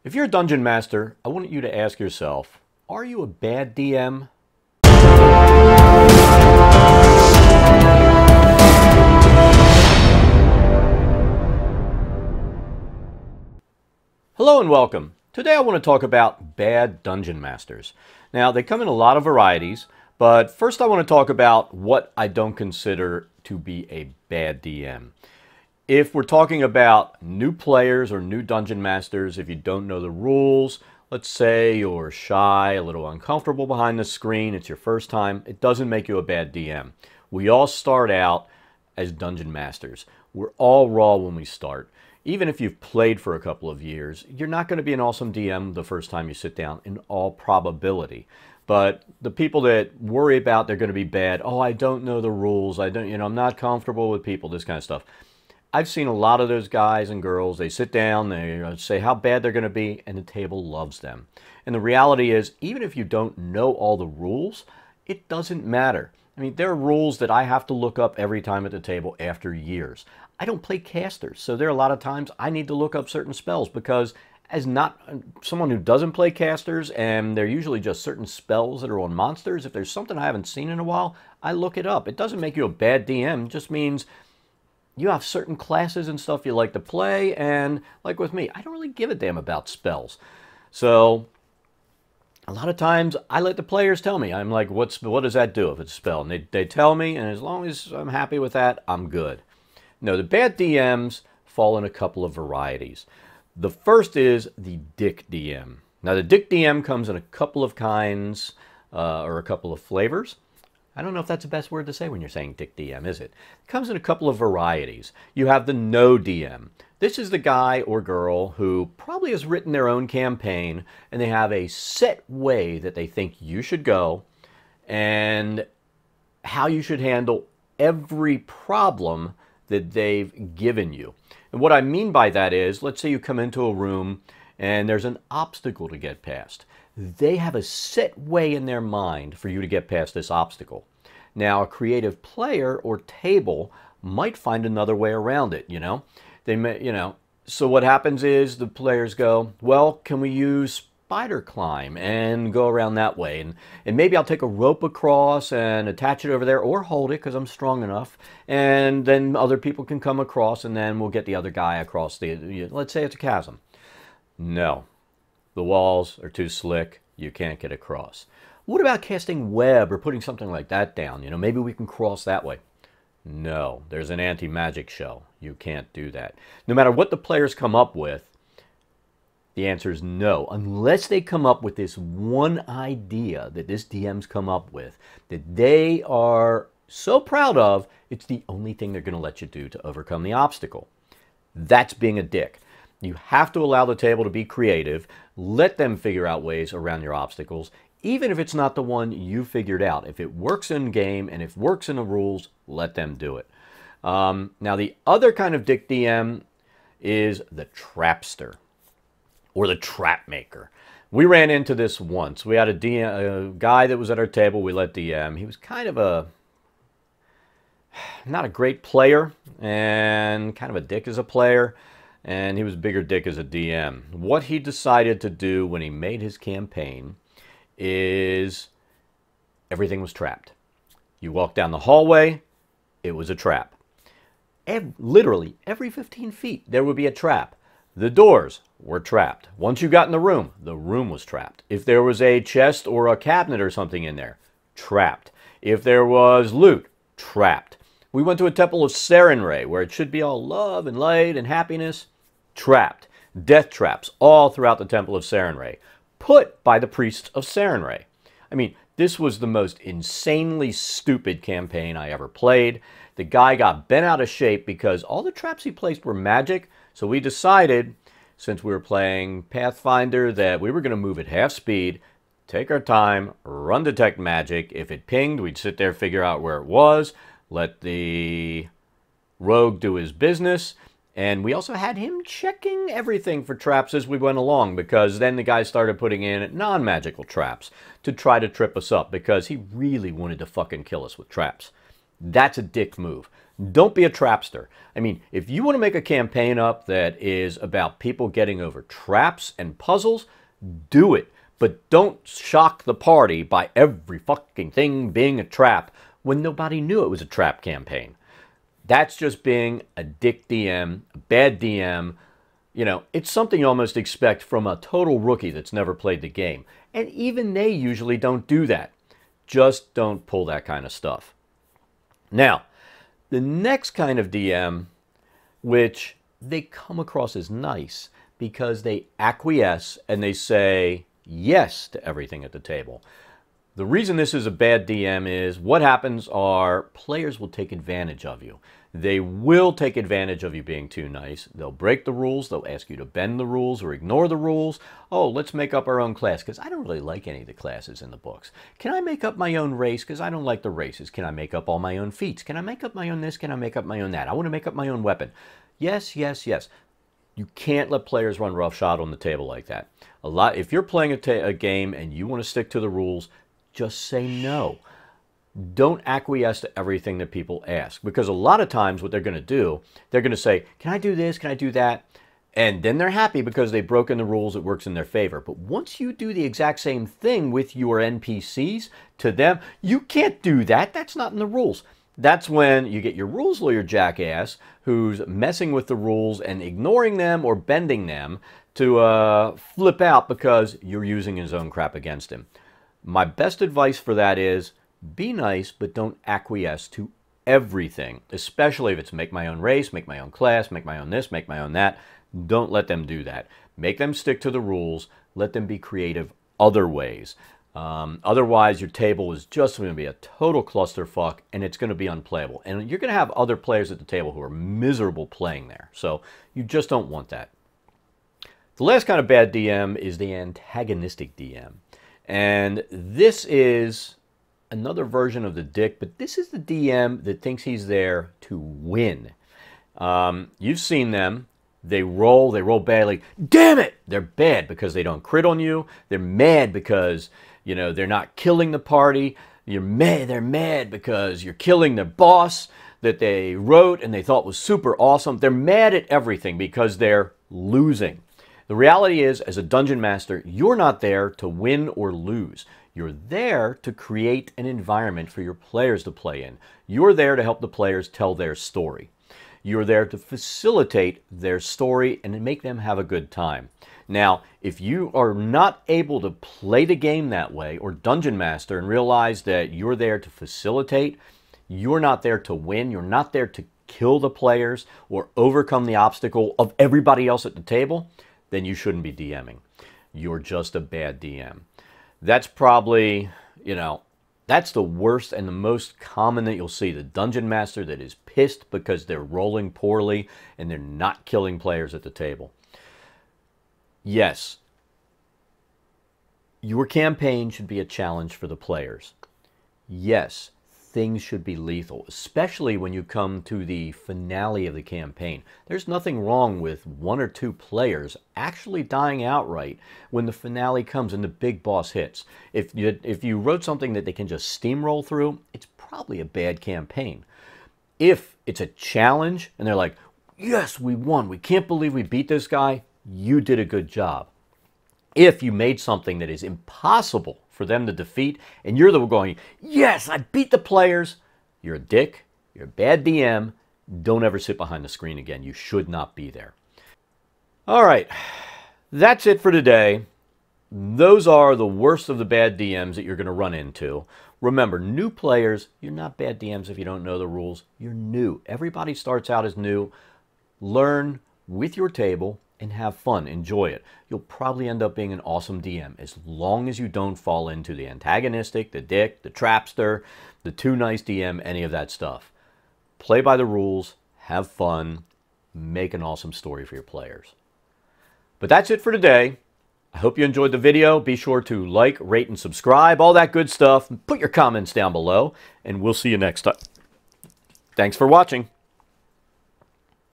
If you're a dungeon master, I want you to ask yourself, are you a bad DM? Hello and welcome. Today I want to talk about bad dungeon masters. Now, they come in a lot of varieties, but first I want to talk about what I don't consider to be a bad DM. If we're talking about new players or new dungeon masters, if you don't know the rules, let's say you're shy, a little uncomfortable behind the screen, it's your first time, it doesn't make you a bad DM. We all start out as dungeon masters. We're all raw when we start. Even if you've played for a couple of years, you're not going to be an awesome DM the first time you sit down, in all probability. But the people that worry about they're going to be bad, oh, I don't know the rules, I'm not comfortable with people, this kind of stuff. I've seen a lot of those guys and girls, they sit down, they say how bad they're going to be, and the table loves them. And the reality is, even if you don't know all the rules, it doesn't matter. I mean, there are rules that I have to look up every time at the table after years. I don't play casters, so there are a lot of times I need to look up certain spells because as not someone who doesn't play casters, and they're usually just certain spells that are on monsters, if there's something I haven't seen in a while, I look it up. It doesn't make you a bad DM, it just means you have certain classes and stuff you like to play, and like with me, I don't really give a damn about spells. So a lot of times I let the players tell me. I'm like, what does that do if it's a spell? And they tell me, and as long as I'm happy with that, I'm good. No, the bad DMs fall in a couple of varieties. The first is the dick DM. Now, the dick DM comes in a couple of kinds or a couple of flavors. I don't know if that's the best word to say when you're saying dick DM, is it? It comes in a couple of varieties. You have the no DM. This is the guy or girl who probably has written their own campaign, and they have a set way that they think you should go and how you should handle every problem that they've given you. And what I mean by that is, let's say you come into a room and there's an obstacle to get past. They have a set way in their mind for you to get past this obstacle. Now, a creative player or table might find another way around it, They may, so what happens is the players go, well, can we use spider climb and go around that way? And maybe I'll take a rope across and attach it over there, or hold it because I'm strong enough. And then other people can come across, and then we'll get the other guy across let's say it's a chasm. No. The walls are too slick, you can't get across. What about casting web or putting something like that down? Maybe we can cross that way. No, there's an anti-magic shell. You can't do that. No matter what the players come up with, the answer is no, unless they come up with this one idea that this DM's come up with that they are so proud of, it's the only thing they're going to let you do to overcome the obstacle. That's being a dick. You have to allow the table to be creative. Let them figure out ways around your obstacles, even if it's not the one you figured out. If it works in game and if it works in the rules, let them do it. Now, the other kind of dick DM is the trapster or the trap maker. We ran into this once. We had a guy that was at our table. We let DM. He was kind of not a great player and kind of a dick as a player. And he was a bigger dick as a DM. What he decided to do when he made his campaign is everything was trapped. You walk down the hallway, it was a trap. Literally every 15 feet there would be a trap. The doors were trapped. Once you got in the room was trapped. If there was a chest or a cabinet or something in there, trapped. If there was loot, trapped. We went to a temple of Sarenrae where it should be all love and light and happiness. Trapped. Death traps all throughout the Temple of Sarenrae, put by the priests of Sarenrae. I mean, this was the most insanely stupid campaign I ever played. The guy got bent out of shape because all the traps he placed were magic, so we decided, since we were playing Pathfinder, that we were going to move at half speed, take our time, run detect magic. If it pinged, we'd sit there, figure out where it was, let the rogue do his business. And we also had him checking everything for traps as we went along, because then the guy started putting in non-magical traps to try to trip us up because he really wanted to fucking kill us with traps. That's a dick move. Don't be a trapster. I mean, if you want to make a campaign up that is about people getting over traps and puzzles, do it. But don't shock the party by every fucking thing being a trap when nobody knew it was a trap campaign. That's just being a dick DM, a bad DM. You know, it's something you almost expect from a total rookie that's never played the game. And even they usually don't do that. Just don't pull that kind of stuff. Now, the next kind of DM, which they come across as nice because they acquiesce and they say yes to everything at the table. The reason this is a bad DM is what happens are players will take advantage of you. They will take advantage of you being too nice. They'll break the rules. They'll ask you to bend the rules or ignore the rules. Oh, let's make up our own class because I don't really like any of the classes in the books. Can I make up my own race because I don't like the races? Can I make up all my own feats? Can I make up my own this? Can I make up my own that? I want to make up my own weapon. Yes, yes, yes. You can't let players run roughshod on the table like that. If you're playing a game and you want to stick to the rules, just say no. Don't acquiesce to everything that people ask. Because a lot of times what they're going to do, they're going to say, can I do this? Can I do that? And then they're happy because they've broken the rules. It works in their favor. But once you do the exact same thing with your NPCs to them, you can't do that. That's not in the rules. That's when you get your rules lawyer jackass who's messing with the rules and ignoring them or bending them to flip out because you're using his own crap against him. My best advice for that is be nice, but don't acquiesce to everything, especially if it's make my own race, make my own class, make my own this, make my own that. Don't let them do that. Make them stick to the rules. Let them be creative other ways. Otherwise, your table is just going to be a total clusterfuck, and it's going to be unplayable. And you're going to have other players at the table who are miserable playing there. So you just don't want that. The last kind of bad DM is the antagonistic DM. And this is another version of the dick, but this is the DM that thinks he's there to win. You've seen them. They roll badly. Damn it! They're bad because they don't crit on you. They're mad because, you know, they're not killing the party. They're mad because you're killing their boss that they wrote and they thought was super awesome. They're mad at everything because they're losing. The reality is, as a dungeon master, you're not there to win or lose. You're there to create an environment for your players to play in. You're there to help the players tell their story. You're there to facilitate their story and to make them have a good time. Now, if you are not able to play the game that way or dungeon master and realize that you're there to facilitate, you're not there to win, you're not there to kill the players or overcome the obstacle of everybody else at the table, then you shouldn't be DMing. You're just a bad DM. That's probably, you know, that's the worst and the most common that you'll see. The dungeon master that is pissed because they're rolling poorly and they're not killing players at the table. Yes, your campaign should be a challenge for the players. Yes, things should be lethal, especially when you come to the finale of the campaign. There's nothing wrong with one or two players actually dying outright when the finale comes and the big boss hits. If you wrote something that they can just steamroll through, it's probably a bad campaign. If it's a challenge and they're like, yes, we won, we can't believe we beat this guy, you did a good job. If you made something that is impossible for them to defeat, and you're the one going, yes, I beat the players, you're a dick, you're a bad DM, don't ever sit behind the screen again. You should not be there. All right, that's it for today. Those are the worst of the bad DMs that you're going to run into. Remember, new players, you're not bad DMs if you don't know the rules. You're new. Everybody starts out as new. Learn with your table and have fun. Enjoy it. You'll probably end up being an awesome DM as long as you don't fall into the antagonistic, the dick, the trapster, the too nice DM, any of that stuff. Play by the rules, have fun, make an awesome story for your players. But that's it for today. I hope you enjoyed the video. Be sure to like, rate, and subscribe, all that good stuff. Put your comments down below, and we'll see you next time. Thanks for watching.